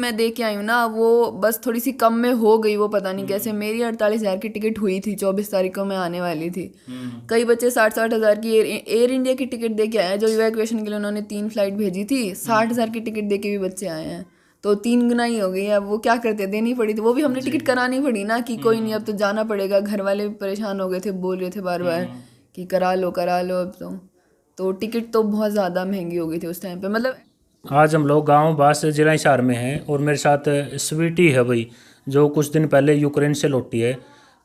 मैं दे के आई हूँ ना, वो बस थोड़ी सी कम में हो गई, वो पता नहीं कैसे। मेरी 48,000 की टिकट हुई थी, 24 तारीख को मैं आने वाली थी। कई बच्चे 60-60 हज़ार की एयर इंडिया की टिकट दे के आए हैं, जो इवैक्यूएशन के लिए उन्होंने 3 फ्लाइट भेजी थी। 60,000 की टिकट दे के भी बच्चे आए हैं, तो 3 गुना ही हो गई है। अब वो क्या करते, देनी पड़ी थी, वो भी हमने टिकट करानी पड़ी ना कि कोई नहीं अब तो जाना पड़ेगा। घर वाले भी परेशान हो गए थे, बोल रहे थे बार बार कि करा लो करा लो अब तो टिकट तो बहुत ज़्यादा महंगी हो गई थी उस टाइम पे। मतलब आज हम लोग गांव बास जिला हिसार में हैं और मेरे साथ स्वीटी है भाई, जो कुछ दिन पहले यूक्रेन से लौटी है।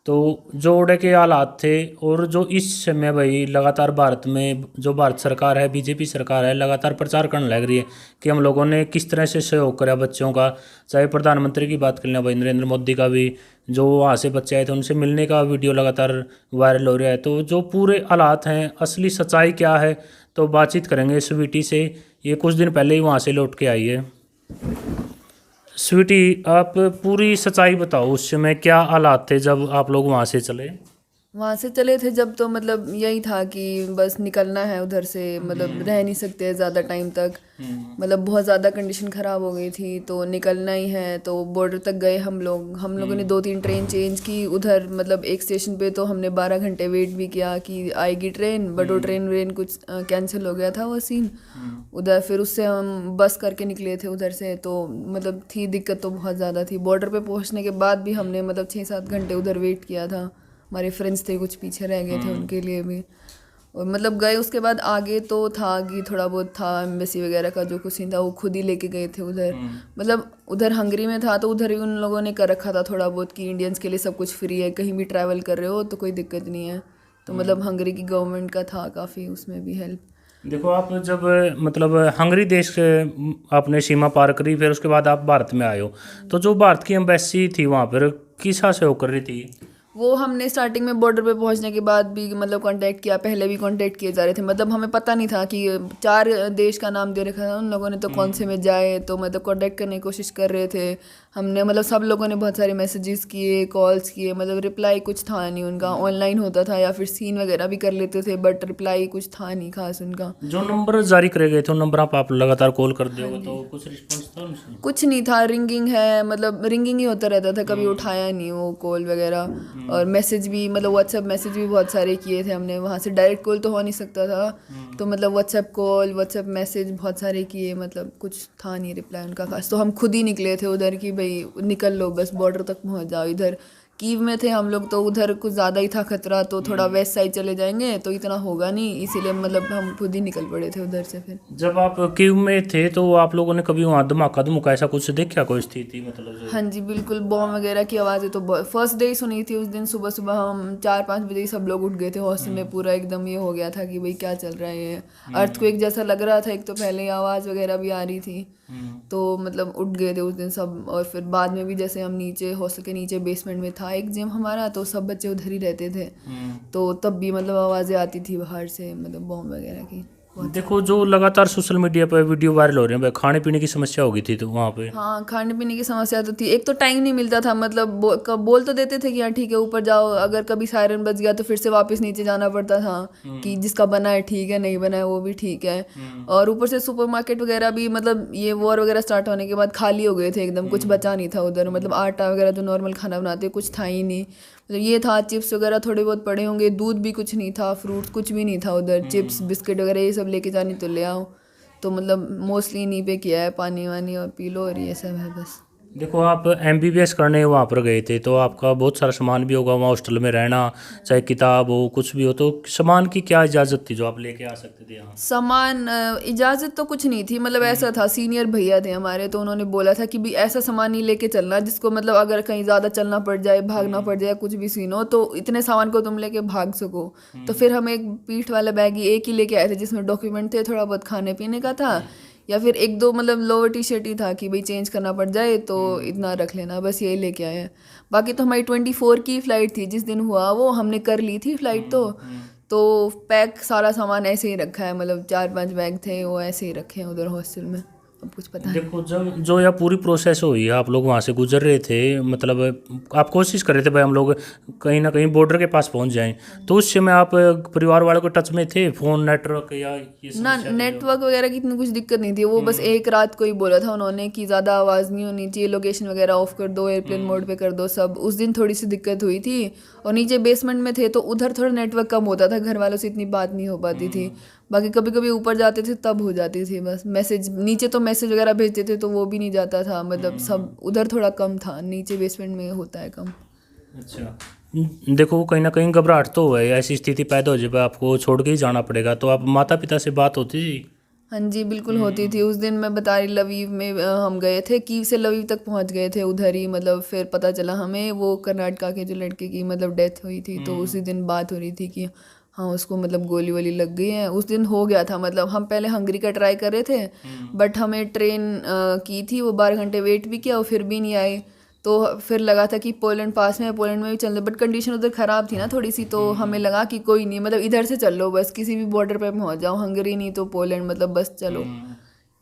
तो जो ओडे के हालात थे और जो इस समय भाई लगातार भारत में जो भारत सरकार है, बीजेपी सरकार है, लगातार प्रचार करने लग रही है कि हम लोगों ने किस तरह से सहयोग करा बच्चों का। चाहे प्रधानमंत्री की बात कर लें भाई, नरेंद्र मोदी का भी, जो वहाँ से बच्चे आए थे उनसे मिलने का वीडियो लगातार वायरल हो रहा है। तो जो पूरे हालात हैं, असली सच्चाई क्या है, तो बातचीत करेंगे स्वीटी से। ये कुछ दिन पहले ही वहाँ से लौट के आई है। स्वीटी, आप पूरी सच्चाई बताओ, उस समय क्या हालात थे जब आप लोग वहाँ से चले? वहाँ से चले थे जब, तो मतलब यही था कि बस निकलना है उधर से, मतलब रह नहीं सकते ज़्यादा टाइम तक। मतलब बहुत ज़्यादा कंडीशन ख़राब हो गई थी, तो निकलना ही है। तो बॉर्डर तक गए हम लोगों ने 2-3 ट्रेन चेंज की उधर। मतलब एक स्टेशन पे तो हमने 12 घंटे वेट भी किया कि आएगी ट्रेन, बट वो ट्रेन कुछ कैंसिल हो गया था वो सीन उधर। फिर उससे हम बस करके निकले थे उधर से। तो मतलब थी दिक्कत तो बहुत ज़्यादा थी। बॉर्डर पे पहुँचने के बाद भी हमने मतलब 6-7 घंटे उधर वेट किया था। हमारे फ्रेंड्स थे, कुछ पीछे रह गए थे, उनके लिए भी। और मतलब गए उसके बाद आगे तो था कि थोड़ा बहुत था एम्बेसी वगैरह का जो कुछ नहीं था वो खुद ही लेके गए थे उधर। मतलब उधर हंगरी में था तो उधर ही उन लोगों ने कर रखा था थोड़ा बहुत कि इंडियंस के लिए सब कुछ फ्री है, कहीं भी ट्रैवल कर रहे हो तो कोई दिक्कत नहीं है। तो मतलब हंगरी की गवर्नमेंट का था काफ़ी उसमें भी हेल्प। देखो, आप जब मतलब हंगरी देश के आपने सीमा पार करी, फिर उसके बाद आप भारत में आए हो, तो जो भारत की एम्बेसी थी वहाँ पर किस से होकर रही थी? वो हमने स्टार्टिंग में बॉर्डर पे पहुंचने के बाद भी मतलब कांटेक्ट किया, पहले भी कांटेक्ट किए जा रहे थे। मतलब हमें पता नहीं था कि 4 देश का नाम दे रखा था उन लोगों ने, तो कौन से में जाए। तो मतलब कांटेक्ट करने की कोशिश कर रहे थे हमने। मतलब सब लोगों ने बहुत सारे मैसेजेस किए, कॉल्स किए, मतलब रिप्लाई कुछ था नहीं उनका। ऑनलाइन होता था या फिर सीन वगैरह भी कर लेते थे, बट रिप्लाई कुछ था नहीं खास उनका। जो नंबर जारी करे गए थे उन नंबर आप लगातार कॉल कर हाँ दोगे जी। तो कुछ रिस्पॉन्स था उनसे? कुछ नहीं था, रिंगिंग है, मतलब रिंगिंग ही होता रहता था, कभी उठाया नहीं वो कॉल वगैरह। और मैसेज भी, मतलब व्हाट्सएप मैसेज भी बहुत सारे किए थे हमने। वहाँ से डायरेक्ट कॉल तो हो नहीं सकता था, तो मतलब व्हाट्सएप कॉल, व्हाट्सएप मैसेज बहुत सारे किए। मतलब कुछ था नहीं रिप्लाई उनका खास। तो हम खुद ही निकले थे उधर कि भाई निकल लो बस, बॉर्डर तक पहुँच जाओ। इधर कीव में थे हम लोग, तो उधर कुछ ज़्यादा ही था खतरा, तो थोड़ा वेस्ट साइड चले जाएंगे तो इतना होगा नहीं, इसीलिए मतलब हम खुद ही निकल पड़े थे उधर से फिर। जब आप कीव में थे तो आप लोगों ने कभी वहाँ धमाका धमुका ऐसा कुछ देखा, कोई स्थिति मतलब जो? हाँ जी बिल्कुल, बॉम्ब वगैरह की आवाज़ें तो फर्स्ट डे ही सुनी थी उस दिन। सुबह सुबह हम 4-5 बजे ही सब लोग उठ गए थे हॉस्टल में। पूरा एकदम ये हो गया था कि भाई क्या चल रहा है ये, अर्थक्वेक जैसा लग रहा था। एक तो पहले आवाज़ वगैरह भी आ रही थी, तो मतलब उठ गए थे उस दिन सब। और फिर बाद में भी जैसे हम नीचे हॉस्टल के नीचे बेसमेंट में था एक जिम हमारा, तो सब बच्चे उधर ही रहते थे। तो तब भी मतलब आवाज़ें आती थी बाहर से, मतलब बॉम्ब वगैरह की बहुत देखो, सारी। जो लगातार सोशल मीडिया पर वीडियो वायरल हो रहे हैं भाई, खाने पीने की समस्या हो गई थी तो वहाँ पे? हाँ, खाने पीने की समस्या तो थी। एक तो टाइम नहीं मिलता था, मतलब बोल तो देते थे कि हाँ ठीक है ऊपर जाओ, अगर कभी सायरन बज गया तो फिर से वापस नीचे जाना पड़ता था कि जिसका बना है ठीक है, नहीं बना है वो भी ठीक है। और ऊपर से सुपरमार्केट वगैरह भी, मतलब ये वॉर वगैरह स्टार्ट होने के बाद खाली हो गए थे एकदम, कुछ बचा नहीं था उधर। मतलब आटा वगैरह जो नॉर्मल खाना बनाते कुछ था ही नहीं। मतलब ये था चिप्स वगैरह थोड़े बहुत पड़े होंगे, दूध भी कुछ नहीं था, फ्रूट्स कुछ भी नहीं था उधर। चिप्स बिस्किट वगैरह ये सब लेके जानी तो ले आओ। तो मतलब मोस्टली इन्हीं पे किया है, पानी वानी और पी लो और ये सब है बस। देखो, आप एमबीबीएस करने वहाँ पर गए थे तो आपका बहुत सारा सामान भी होगा वहाँ हॉस्टल में रहना, चाहे किताब हो कुछ भी हो, तो सामान की क्या इजाज़त थी जो आप लेके आ सकते थे यहाँ? सामान इजाज़त तो कुछ नहीं थी। मतलब ऐसा था, सीनियर भैया थे हमारे, तो उन्होंने बोला था कि भी ऐसा सामान नहीं लेके चलना जिसको मतलब अगर कहीं ज़्यादा चलना पड़ जाए, भागना पड़ जाए, कुछ भी सीन हो तो इतने सामान को तुम लेके भाग सको। तो फिर हम एक पीठ वाला बैग ही एक ही लेके आए थे जिसमें डॉक्यूमेंट थे, थोड़ा बहुत खाने पीने का था, या फिर एक दो मतलब लोअर टी शर्ट ही था कि भाई चेंज करना पड़ जाए तो इतना रख लेना, बस यही लेके आए हैं। बाकी तो हमारी 24 की फ़्लाइट थी जिस दिन हुआ, वो हमने कर ली थी फ़्लाइट। तो पैक सारा सामान ऐसे ही रखा है, मतलब 4-5 बैग थे वो ऐसे ही रखे हैं उधर हॉस्टल में। अब कुछ पता है। देखो जब जो यह पूरी प्रोसेस हुई, आप लोग वहाँ से गुजर रहे थे, मतलब आप कोशिश कर रहे थे भाई हम लोग कहीं ना कहीं बॉर्डर के पास पहुँच जाएं, तो उस समय आप परिवार वालों के टच में थे, फोन नेटवर्क या ये ना समस्या थी जो? नेटवर्क वगैरह की इतनी कुछ दिक्कत नहीं थी, वो बस एक रात को ही बोला था उन्होंने कि ज़्यादा आवाज़ नहीं होनी चाहिए, लोकेशन वगैरह ऑफ कर दो, एयरप्लेन मोड पे कर दो सब। उस दिन थोड़ी सी दिक्कत हुई थी, और नीचे बेसमेंट में थे तो उधर थोड़ा नेटवर्क कम होता था, घर वालों से इतनी बात नहीं हो पाती थी। बाकी कभी कभी ऊपर जाते थे तब हो जाती थी, बस मैसेज नीचे तो मैसेज वगैरह भेजते थे तो वो भी नहीं जाता था, मतलब सब उधर थोड़ा कम था, नीचे बेसमेंट में होता है कम। अच्छा। देखो कहीं ना कहीं घबराहट तो है, ऐसी स्थिति पैदा हो जाए आपको छोड़ के ही जाना पड़ेगा, तो आप माता पिता से बात होती थी? हाँ जी बिल्कुल होती थी। उस दिन मैं बता रही, लवीव में हम गए थे, कीव से लवीव तक पहुंच गए थे उधर ही, मतलब फिर पता चला हमें वो कर्नाटका के जो लड़के की मतलब डेथ हुई थी, तो उसी दिन बात हो रही थी कि हाँ उसको मतलब गोली वोली लग गई है। उस दिन हो गया था, मतलब हम पहले हंगरी का ट्राई कर रहे थे, बट हमें ट्रेन की थी, वो 12 घंटे वेट भी किया, वो फिर भी नहीं आई। तो फिर लगा था कि पोलैंड पास में है, पोलैंड में भी चल रहे, बट कंडीशन उधर ख़राब थी ना थोड़ी सी, तो हमें लगा कि कोई नहीं, मतलब इधर से चल लो बस, किसी भी बॉर्डर पे पहुंच जाओ, हंगरी नहीं तो पोलैंड, मतलब बस चलो।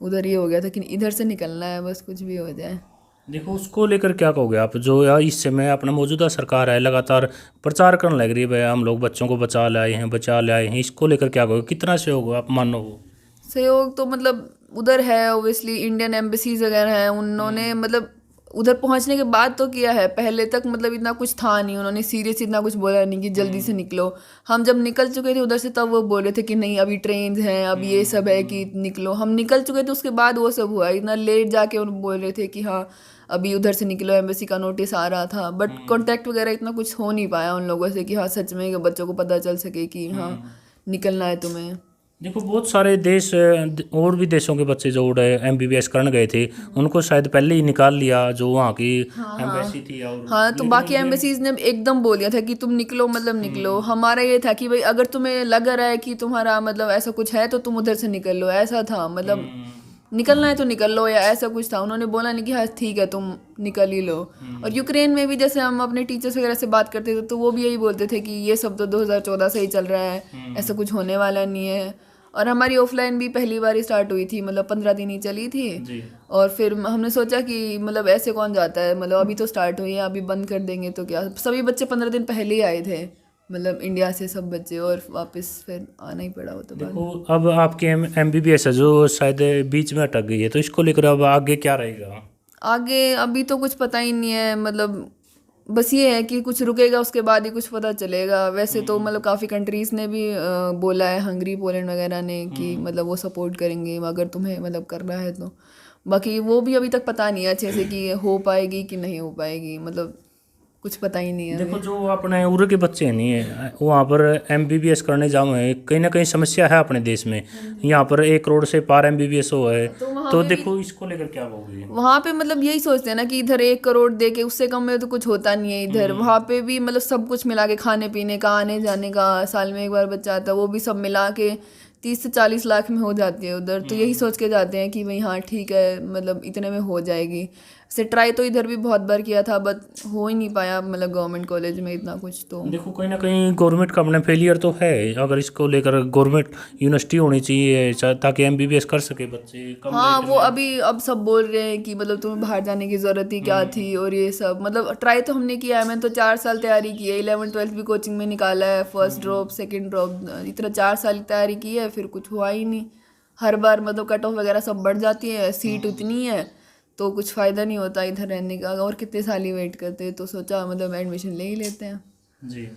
उधर ही हो गया था कि इधर से निकलना है बस, कुछ भी हो जाए। देखो उसको लेकर क्या कहोगे आप, जो यार इस समय अपना मौजूदा सरकार है लगातार प्रचार करने लग रही है भाई हम लोग बच्चों को बचा लाए हैं, बचा लाए हैं, इसको लेकर क्या कहोगे, कितना सहयोग हो आप मानो वो? सहयोग तो मतलब उधर है, ओबियसली इंडियन एम्बेसीज वगैरह हैं, उन्होंने मतलब उधर पहुंचने के बाद तो किया है, पहले तक मतलब इतना कुछ था नहीं, उन्होंने सीरियस इतना कुछ बोला नहीं कि जल्दी से निकलो। हम जब निकल चुके थे उधर से तब वो बोल रहे थे कि नहीं अभी ट्रेन हैं, अब ये सब है कि निकलो। हम निकल चुके थे उसके बाद वो सब हुआ, इतना लेट जाके उन बोल रहे थे कि हाँ अभी उधर से निकलो, एम्बेसी का नोटिस आ रहा था, बट कांटेक्ट वगैरह इतना कुछ हो नहीं पाया उन लोगों से कि हाँ सच में बच्चों को पता चल सके कि हाँ निकलना है तुम्हें। देखो बहुत सारे देश और भी देशों के बच्चे जो उड़े MBBS करने गए थे, उनको शायद पहले ही निकाल लिया जो वहाँ की एम्बेसी थी, और हाँ तो लेकिन बाकी उनके एम्बेसीज ने एकदम बोल दिया था कि तुम निकलो, मतलब निकलो। हमारा ये था कि भाई अगर तुम्हें लग रहा है कि तुम्हारा मतलब ऐसा कुछ है तो तुम उधर से निकल लो, ऐसा था मतलब निकलना है तो निकल लो, या ऐसा कुछ था। उन्होंने बोला नहीं कि हाँ ठीक है तुम निकल ही लो। और यूक्रेन में भी जैसे हम अपने टीचर्स वगैरह से बात करते थे तो वो भी यही बोलते थे कि ये सब तो 2014 से ही चल रहा है, ऐसा कुछ होने वाला नहीं है। और हमारी ऑफलाइन भी पहली बार ही स्टार्ट हुई थी, मतलब 15 दिन ही चली थी। जी। और फिर हमने सोचा कि मतलब ऐसे कौन जाता है, मतलब अभी तो स्टार्ट हुई है, अभी बंद कर देंगे तो क्या। सभी बच्चे 15 दिन पहले ही आए थे, मतलब इंडिया से सब बच्चे, और वापस फिर आना ही पड़ा वो तो बाद। देखो अब आपकी MBBS है जो शायद बीच में अटक गई है, तो इसको लेकर अब आगे क्या रहेगा? आगे अभी तो कुछ पता ही नहीं है, मतलब बस ये है कि कुछ रुकेगा उसके बाद ही कुछ पता चलेगा। वैसे तो मतलब काफ़ी कंट्रीज़ ने भी बोला है, हंगरी पोलैंड वगैरह ने, कि मतलब वो सपोर्ट करेंगे अगर तुम्हें मतलब करना है तो। बाकी वो भी अभी तक पता नहीं है अच्छे से कि हो पाएगी कि नहीं हो पाएगी, मतलब कुछ पता ही नहीं है देखो अभी। जो अपने उर्र के बच्चे नहीं है वहाँ पर MBBS करने जाओ है, कहीं ना कहीं समस्या है अपने देश में, यहाँ पर 1 करोड़ से पार MBBS हो है, तो वहाँ तो पे भी देखो इसको लेकर क्या कहोगे? वहाँ पे मतलब यही सोचते हैं ना कि इधर 1 करोड़ दे के उससे कम में तो कुछ होता नहीं है इधर। वहाँ पे भी मतलब सब कुछ मिला के, खाने पीने का, आने जाने का, साल में एक बार बच्चा आता है, वो भी सब मिला के 30 से 40 लाख में हो जाती है उधर। तो यही सोच के जाते हैं कि भाई हाँ ठीक है, मतलब इतने में हो जाएगी। से ट्राई तो इधर भी बहुत बार किया था, बट हो ही नहीं पाया, मतलब गवर्नमेंट कॉलेज में इतना कुछ तो। देखो कहीं ना कहीं गवर्नमेंट का अपना फेलियर तो है, अगर इसको लेकर गवर्नमेंट यूनिवर्सिटी होनी चाहिए ताकि MBBS कर सके बच्चे कम हाँ रेट वो में। अभी अब सब बोल रहे हैं कि मतलब तुम्हें बाहर जाने की ज़रूरत ही क्या थी, और ये सब मतलब ट्राई तो हमने किया है। मैंने तो 4 साल तैयारी की है, 11th 12th भी कोचिंग में निकाला है, फर्स्ट ड्रॉप सेकंड ड्रॉप, इतना 4 साल की तैयारी की है, फिर कुछ हुआ ही नहीं। हर बार मतलब कट ऑफ वगैरह सब बढ़ जाती है, सीट उतनी है तो कुछ फ़ायदा नहीं होता इधर रहने का, और कितने साल ही वेट करते, तो सोचा मतलब एडमिशन ले ही लेते हैं। जी।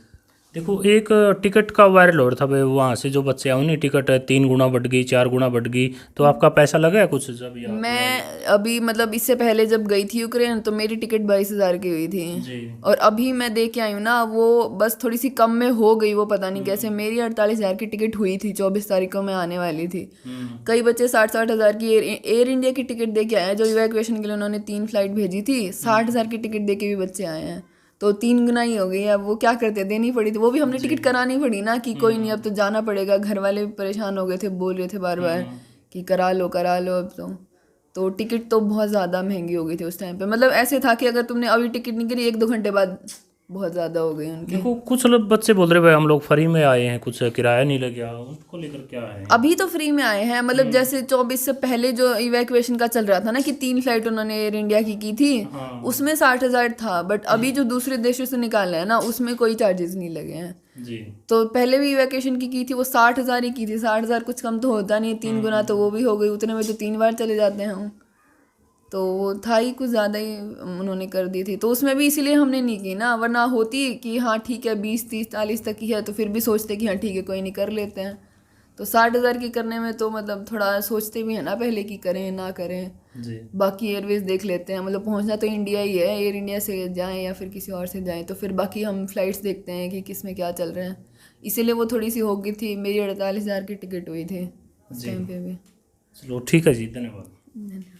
देखो एक टिकट का वायरल हो रहा था भाई, वहाँ से जो बच्चे आए उन्हें टिकट 3 गुना बढ़ गई, 4 गुना बढ़ गई, तो आपका पैसा लगा है कुछ जब यहाँ पे आए? मैं अभी मतलब इससे पहले जब गई थी यूक्रेन तो मेरी टिकट 22,000 की हुई थी, जी। और अभी मैं दे के आई हूँ ना, वो बस थोड़ी सी कम में हो गई, वो पता नहीं कैसे। मेरी 48,000 की टिकट हुई थी, 24 तारीख को मैं आने वाली थी। कई बच्चे 60-60 हज़ार की एयर इंडिया की टिकट दे के आए हैं, जो इवैक्यूएशन के लिए उन्होंने 3 फ्लाइट भेजी थी, 60,000 की टिकट दे के भी बच्चे आए हैं, तो 3 गुना ही हो गई। अब वो क्या करते, देनी पड़ी थी, वो भी हमने टिकट करानी पड़ी ना कि कोई नहीं अब तो जाना पड़ेगा। घर वाले भी परेशान हो गए थे, बोल रहे थे बार बार कि करा लो अब तो टिकट तो बहुत ज़्यादा महंगी हो गई थी उस टाइम पे। मतलब ऐसे था कि अगर तुमने अभी टिकट नहीं करी 1-2 घंटे बाद बहुत ज़्यादा हो गई उनकी। देखो कुछ लोग बच्चे बोल रहे भाई हम लोग फ्री में आए हैं, कुछ किराया नहीं लगा, उसको लेकर क्या है? अभी तो फ्री में आए हैं, मतलब जैसे 24 से पहले जो इवैक्यूएशन का चल रहा था ना कि 3 फ्लाइट उन्होंने एयर इंडिया की थी, हाँ। उसमें 60,000 था, बट अभी जो दूसरे देशों से निकाले हैं ना उसमें कोई चार्जेस नहीं लगे हैं। जी। तो पहले भी इवैक्यूएशन की थी वो 60,000 ही की थी। 60,000 कुछ कम तो होता नहीं, 3 गुना तो वो भी हो गई, उतने में तो 3 बार चले जाते हैं हम। तो वो था ही कुछ ज़्यादा ही उन्होंने कर दी थी, तो उसमें भी इसीलिए हमने नहीं की ना, वरना होती कि हाँ ठीक है 20 30 40 तक की है तो फिर भी सोचते कि हाँ ठीक है कोई नहीं कर लेते हैं। तो 60,000 की करने में तो मतलब थोड़ा सोचते भी हैं ना पहले कि करें ना करें। जी। बाकी एयरवेज देख लेते हैं, मतलब पहुंचना तो इंडिया ही है, एयर इंडिया से जाएं या फिर किसी और से जाएं, तो फिर बाकी हम फ्लाइट्स देखते हैं कि किस में क्या चल रहा है। इसीलिए वो थोड़ी सी हो गई थी, मेरी 48,000 की टिकट हुई थी उस जी। टाइम पे भी। चलो ठीक है जी, धन्यवाद। धन्यवाद।